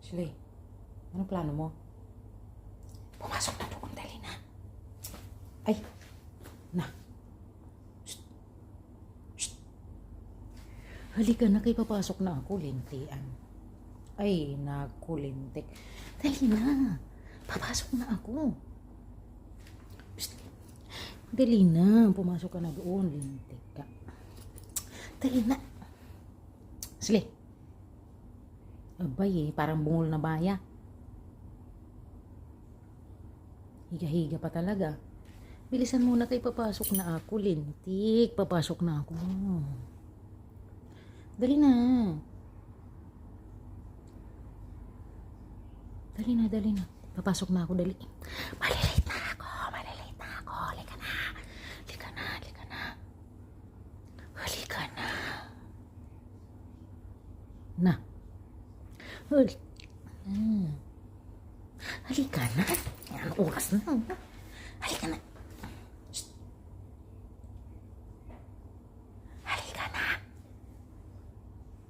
Ashley, ano plano mo? Pumasok na doon, dali na. Ay, na. Shh. Shh. Halika na, kay papasok na ako, lintian. Ay, naku, lintik. Dali na, papasok na ako. Shh. Dali na, pumasok ka na doon, lintik ka. Dali na. Ashley. Abay, parang bungol na baya. Higa-higa pa talaga. Bilisan muna kay papasok na ako, lintik. Papasok na ako. Dali na. Dali na, dali na. Papasok na ako, dali. Malilate na ako. Malilate na ako. Halika na. Halika na, halika na. Halika na. Na. Halika na. Yan, oras na. Halika na.